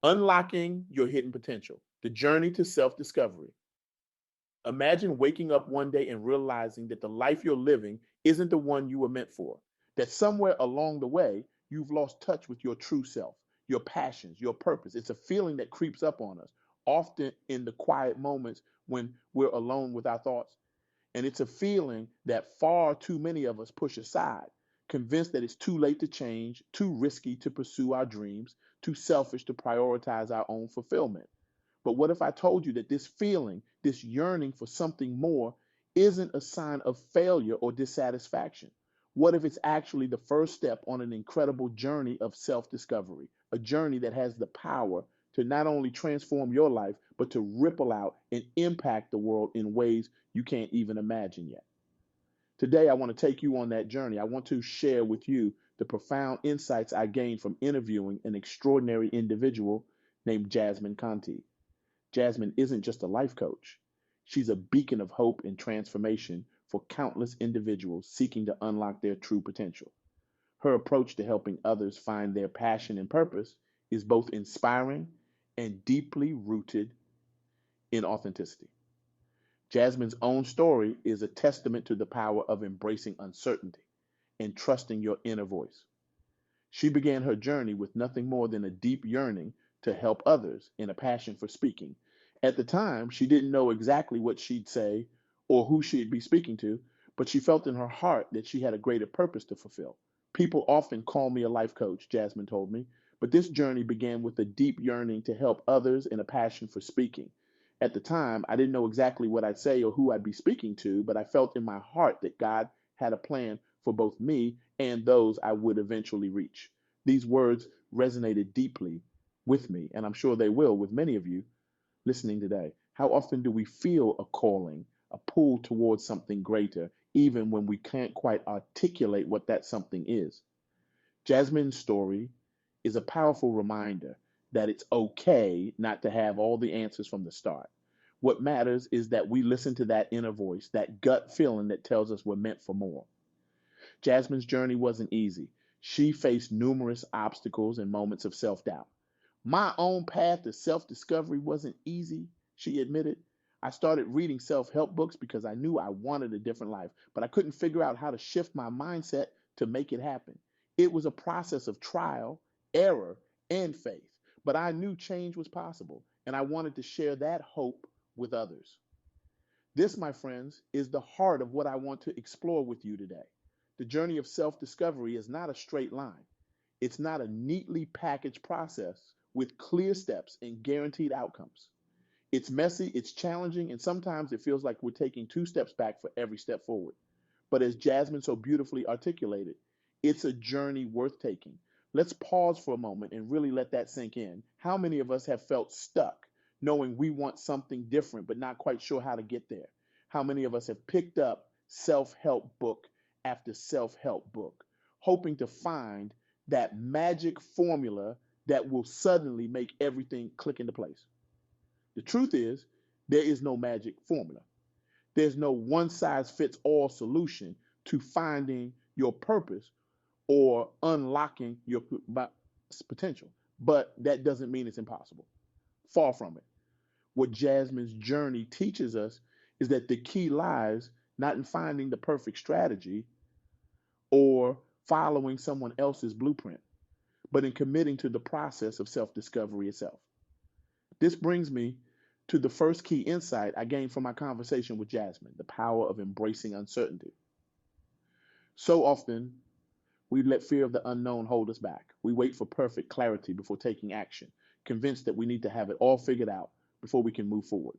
Unlocking your hidden potential, the journey to self discovery. Imagine waking up one day and realizing that the life you're living isn't the one you were meant for, that somewhere along the way, you've lost touch with your true self, your passions, your purpose. It's a feeling that creeps up on us, often in the quiet moments when we're alone with our thoughts. And it's a feeling that far too many of us push aside, convinced that it's too late to change, too risky to pursue our dreams, too selfish to prioritize our own fulfillment. But what if I told you that this feeling, this yearning for something more, isn't a sign of failure or dissatisfaction? What if it's actually the first step on an incredible journey of self discovery, a journey that has the power to not only transform your life, but to ripple out and impact the world in ways you can't even imagine yet? Today, I want to take you on that journey. I want to share with you the profound insights I gained from interviewing an extraordinary individual named Jasmin Contee. Jasmine isn't just a life coach. She's a beacon of hope and transformation for countless individuals seeking to unlock their true potential. Her approach to helping others find their passion and purpose is both inspiring and deeply rooted in authenticity. Jasmine's own story is a testament to the power of embracing uncertainty and trusting your inner voice. She began her journey with nothing more than a deep yearning to help others and a passion for speaking. At the time, she didn't know exactly what she'd say or who she'd be speaking to, but she felt in her heart that she had a greater purpose to fulfill. People often call me a life coach, Jasmine told me, but this journey began with a deep yearning to help others and a passion for speaking. At the time, I didn't know exactly what I'd say or who I'd be speaking to, but I felt in my heart that God had a plan for both me and those I would eventually reach. These words resonated deeply with me, and I'm sure they will with many of you listening today. How often do we feel a calling, a pull towards something greater, even when we can't quite articulate what that something is? Jasmine's story is a powerful reminder that it's okay not to have all the answers from the start. What matters is that we listen to that inner voice, that gut feeling that tells us we're meant for more. Jasmine's journey wasn't easy. She faced numerous obstacles and moments of self doubt. My own path to self discovery wasn't easy, she admitted. I started reading self help books because I knew I wanted a different life, but I couldn't figure out how to shift my mindset to make it happen. It was a process of trial, error, and faith, but I knew change was possible, and I wanted to share that hope with others. This, my friends, is the heart of what I want to explore with you today. The journey of self discovery is not a straight line. It's not a neatly packaged process with clear steps and guaranteed outcomes. It's messy, it's challenging, and sometimes it feels like we're taking two steps back for every step forward. But as Jasmine so beautifully articulated, it's a journey worth taking. Let's pause for a moment and really let that sink in. How many of us have felt stuck, knowing we want something different but not quite sure how to get there? How many of us have picked up self help book after self help book, hoping to find that magic formula that will suddenly make everything click into place? The truth is, there is no magic formula. There's no one size fits all solution to finding your purpose or unlocking your potential. But that doesn't mean it's impossible. Far from it. What Jasmine's journey teaches us is that the key lies not in finding the perfect strategy or following someone else's blueprint, but in committing to the process of self discovery itself. This brings me to the first key insight I gained from my conversation with Jasmine, the power of embracing uncertainty. So often, we let fear of the unknown hold us back. We wait for perfect clarity before taking action, convinced that we need to have it all figured out before we can move forward.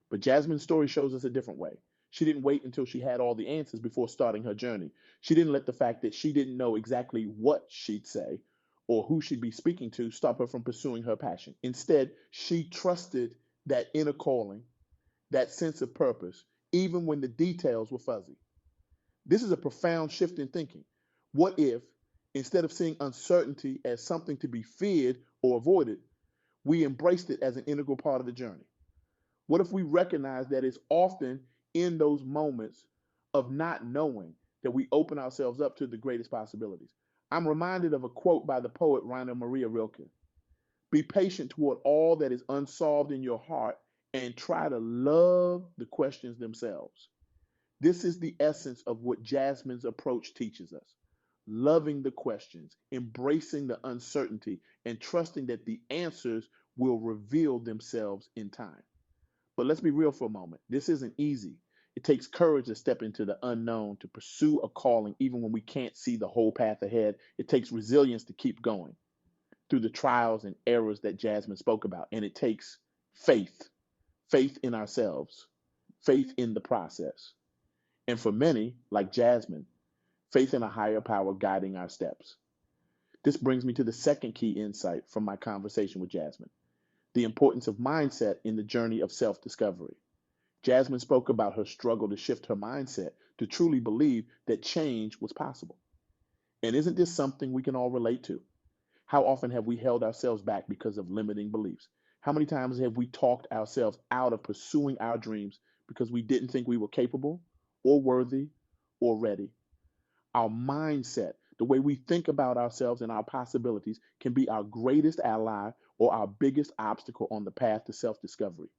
But Jasmine's story shows us a different way. She didn't wait until she had all the answers before starting her journey. She didn't let the fact that she didn't know exactly what she'd say or who she'd be speaking to stop her from pursuing her passion. Instead, she trusted that inner calling, that sense of purpose, even when the details were fuzzy. This is a profound shift in thinking. What if, instead of seeing uncertainty as something to be feared or avoided, we embraced it as an integral part of the journey? What if we recognize that it's often in those moments of not knowing that we open ourselves up to the greatest possibilities? I'm reminded of a quote by the poet Rainer Maria Rilke. Be patient toward all that is unsolved in your heart and try to love the questions themselves. This is the essence of what Jasmine's approach teaches us. Loving the questions, embracing the uncertainty, and trusting that the answers will reveal themselves in time. But let's be real for a moment. This isn't easy. It takes courage to step into the unknown, to pursue a calling, even when we can't see the whole path ahead. It takes resilience to keep going through the trials and errors that Jasmine spoke about. And it takes faith, faith in ourselves, faith in the process. And for many, like Jasmine, faith in a higher power guiding our steps. This brings me to the second key insight from my conversation with Jasmine: the importance of mindset in the journey of self discovery. Jasmine spoke about her struggle to shift her mindset to truly believe that change was possible. And isn't this something we can all relate to? How often have we held ourselves back because of limiting beliefs? How many times have we talked ourselves out of pursuing our dreams because we didn't think we were capable or worthy or ready? Our mindset, the way we think about ourselves and our possibilities, can be our greatest ally or our biggest obstacle on the path to self discovery.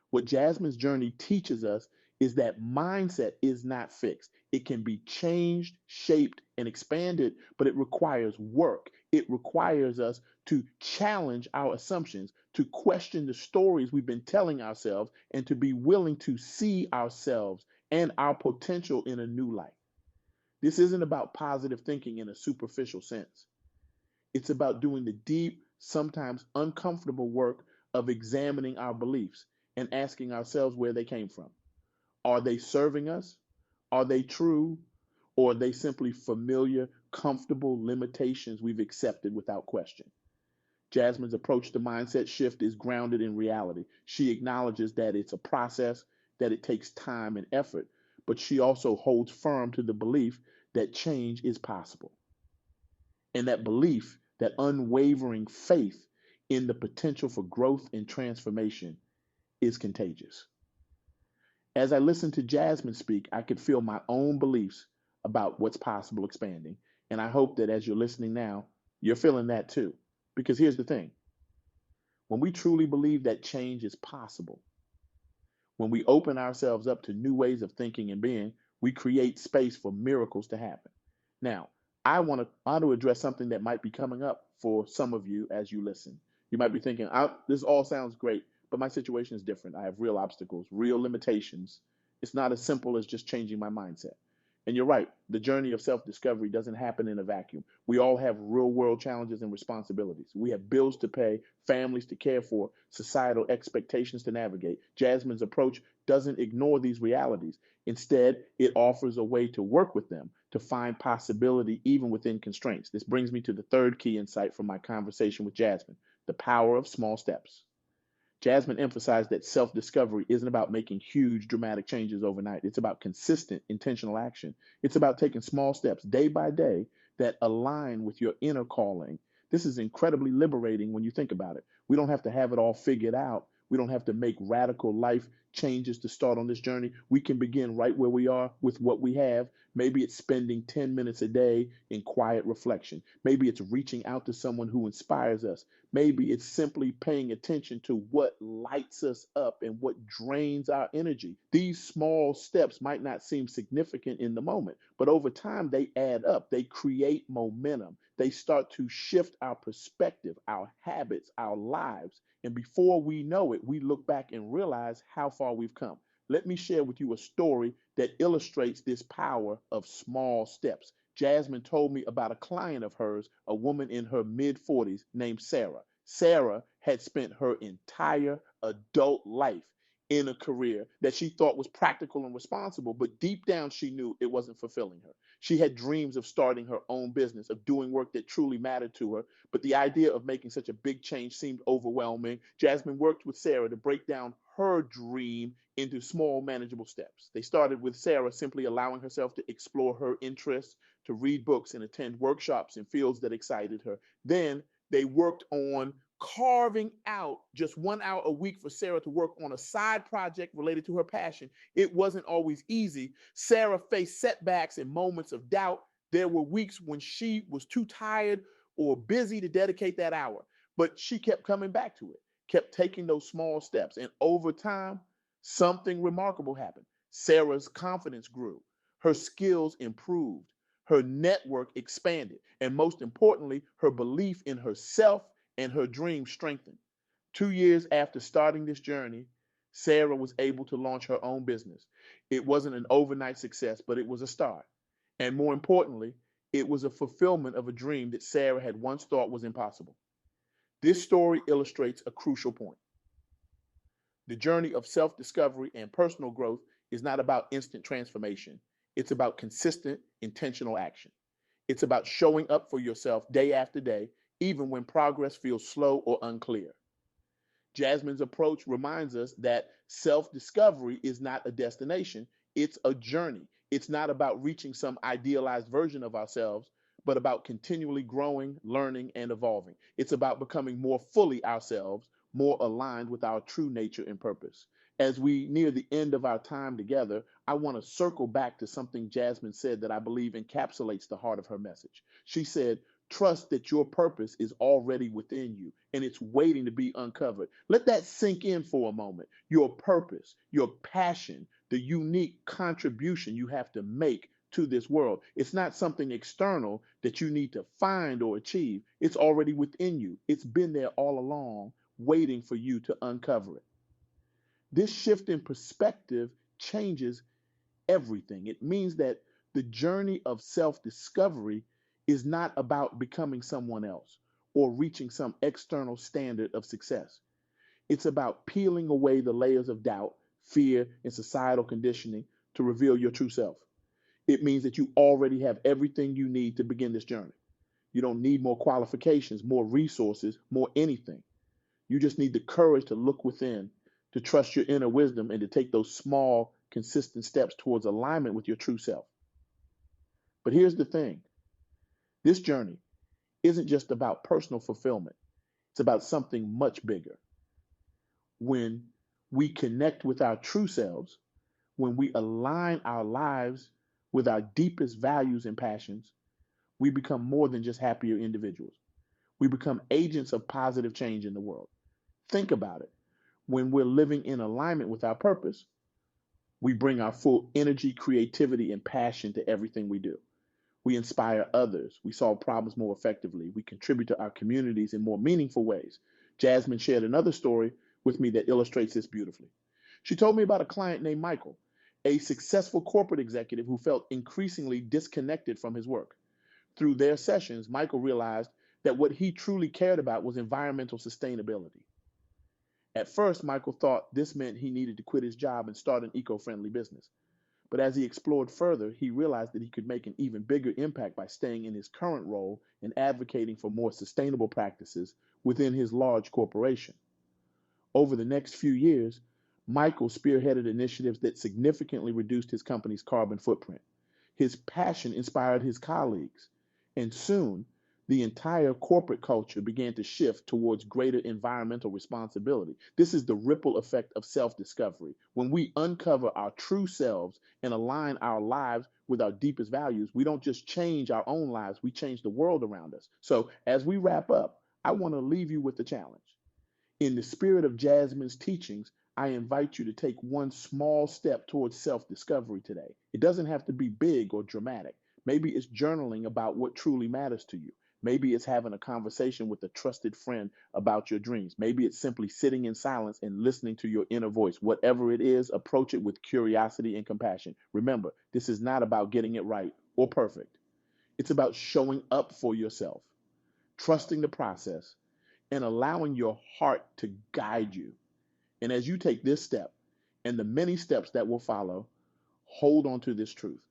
What Jasmine's journey teaches us is that mindset is not fixed. It can be changed, shaped, and expanded, but it requires work. It requires us to challenge our assumptions, to question the stories we've been telling ourselves, and to be willing to see ourselves and our potential in a new light. This isn't about positive thinking in a superficial sense. It's about doing the deep, sometimes uncomfortable work of examining our beliefs and asking ourselves where they came from. Are they serving us? Are they true? Or are they simply familiar, comfortable limitations we've accepted without question? Jasmine's approach to mindset shift is grounded in reality. She acknowledges that it's a process, that it takes time and effort, but she also holds firm to the belief that change is possible. And that belief, that unwavering faith in the potential for growth and transformation, is contagious. As I listened to Jasmine speak, I could feel my own beliefs about what's possible expanding. And I hope that as you're listening now, you're feeling that too. Because here's the thing: when we truly believe that change is possible, when we open ourselves up to new ways of thinking and being, we create space for miracles to happen. Now, I want to address something that might be coming up for some of you as you listen. You might be thinking, this all sounds great, but my situation is different. I have real obstacles, real limitations. It's not as simple as just changing my mindset. And you're right, the journey of self discovery doesn't happen in a vacuum. We all have real world challenges and responsibilities. We have bills to pay, families to care for, societal expectations to navigate. Jasmine's approach doesn't ignore these realities. Instead, it offers a way to work with them, to find possibility even within constraints. This brings me to the third key insight from my conversation with Jasmine: the power of small steps. Jasmine emphasized that self discovery isn't about making huge, dramatic changes overnight. It's about consistent, intentional action. It's about taking small steps day by day that align with your inner calling. This is incredibly liberating when you think about it. We don't have to have it all figured out. We don't have to make radical life changes to start on this journey. We can begin right where we are with what we have. Maybe it's spending 10 minutes a day in quiet reflection. Maybe it's reaching out to someone who inspires us. Maybe it's simply paying attention to what lights us up and what drains our energy. These small steps might not seem significant in the moment, but over time they add up. They create momentum. They start to shift our perspective, our habits, our lives. And before we know it, we look back and realize how far we've come. Let me share with you a story that illustrates this power of small steps. Jasmine told me about a client of hers, a woman in her mid 40s named Sarah. Sarah had spent her entire adult life in a career that she thought was practical and responsible, but deep down she knew it wasn't fulfilling her. She had dreams of starting her own business, of doing work that truly mattered to her, but the idea of making such a big change seemed overwhelming. Jasmine worked with Sarah to break down her dream into small, manageable steps. They started with Sarah simply allowing herself to explore her interests, to read books and attend workshops in fields that excited her. Then they worked on carving out just 1 hour a week for Sarah to work on a side project related to her passion. It wasn't always easy. Sarah faced setbacks and moments of doubt. There were weeks when she was too tired or busy to dedicate that hour. But she kept coming back to it, kept taking those small steps. And over time, something remarkable happened. Sarah's confidence grew, her skills improved, her network expanded, and most importantly, her belief in herself and her dreams strengthened. 2 years after starting this journey, Sarah was able to launch her own business. It wasn't an overnight success, but it was a start. And more importantly, it was a fulfillment of a dream that Sarah had once thought was impossible. This story illustrates a crucial point. The journey of self discovery and personal growth is not about instant transformation, it's about consistent, intentional action. It's about showing up for yourself day after day, even when progress feels slow or unclear. Jasmine's approach reminds us that self discovery is not a destination, it's a journey. It's not about reaching some idealized version of ourselves, but about continually growing, learning, and evolving. It's about becoming more fully ourselves, more aligned with our true nature and purpose. As we near the end of our time together, I want to circle back to something Jasmine said that I believe encapsulates the heart of her message. She said, trust that your purpose is already within you and it's waiting to be uncovered. Let that sink in for a moment. Your purpose, your passion, the unique contribution you have to make to this world. It's not something external that you need to find or achieve. It's already within you. It's been there all along, waiting for you to uncover it. This shift in perspective changes everything. It means that the journey of self discovery is not about becoming someone else or reaching some external standard of success. It's about peeling away the layers of doubt, fear, and societal conditioning to reveal your true self. It means that you already have everything you need to begin this journey. You don't need more qualifications, more resources, more anything. You just need the courage to look within, to trust your inner wisdom, and to take those small, consistent steps towards alignment with your true self. But here's the thing, this journey isn't just about personal fulfillment, it's about something much bigger. When we connect with our true selves, when we align our lives with our deepest values and passions, we become more than just happier individuals. We become agents of positive change in the world. Think about it. When we're living in alignment with our purpose, we bring our full energy, creativity, and passion to everything we do. We inspire others. We solve problems more effectively. We contribute to our communities in more meaningful ways. Jasmine shared another story with me that illustrates this beautifully. She told me about a client named Michael, a successful corporate executive who felt increasingly disconnected from his work. Through their sessions, Michael realized that what he truly cared about was environmental sustainability. At first, Michael thought this meant he needed to quit his job and start an eco-friendly business. But as he explored further, he realized that he could make an even bigger impact by staying in his current role and advocating for more sustainable practices within his large corporation. Over the next few years, Michael spearheaded initiatives that significantly reduced his company's carbon footprint. His passion inspired his colleagues, and soon the entire corporate culture began to shift towards greater environmental responsibility. This is the ripple effect of self discovery. When we uncover our true selves and align our lives with our deepest values, we don't just change our own lives, we change the world around us. So, as we wrap up, I want to leave you with a challenge. In the spirit of Jasmine's teachings, I invite you to take one small step towards self discovery today. It doesn't have to be big or dramatic. Maybe it's journaling about what truly matters to you. Maybe it's having a conversation with a trusted friend about your dreams. Maybe it's simply sitting in silence and listening to your inner voice. Whatever it is, approach it with curiosity and compassion. Remember, this is not about getting it right or perfect. It's about showing up for yourself, trusting the process, and allowing your heart to guide you. And as you take this step and the many steps that will follow, hold on to this truth.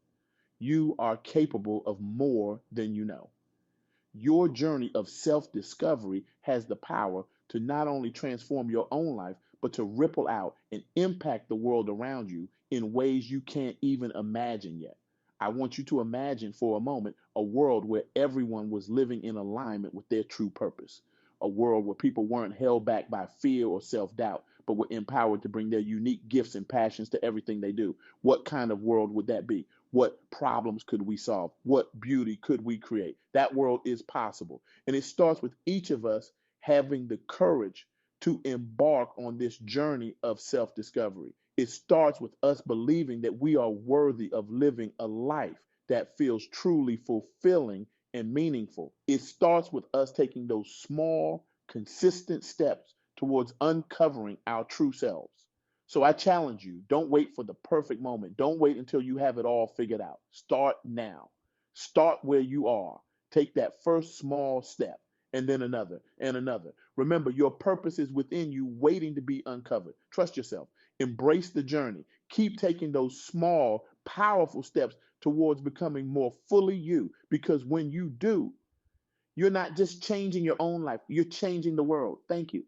You are capable of more than you know. Your journey of self discovery has the power to not only transform your own life, but to ripple out and impact the world around you in ways you can't even imagine yet. I want you to imagine for a moment a world where everyone was living in alignment with their true purpose. A world where people weren't held back by fear or self doubt, but were empowered to bring their unique gifts and passions to everything they do. What kind of world would that be? What problems could we solve? What beauty could we create? That world is possible. And it starts with each of us having the courage to embark on this journey of self discovery. It starts with us believing that we are worthy of living a life that feels truly fulfilling and meaningful. It starts with us taking those small, consistent steps towards uncovering our true selves. So I challenge you, don't wait for the perfect moment. Don't wait until you have it all figured out. Start now. Start where you are. Take that first small step and then another and another. Remember, your purpose is within you, waiting to be uncovered. Trust yourself. Embrace the journey. Keep taking those small, powerful steps towards becoming more fully you. Because when you do, you're not just changing your own life, you're changing the world. Thank you.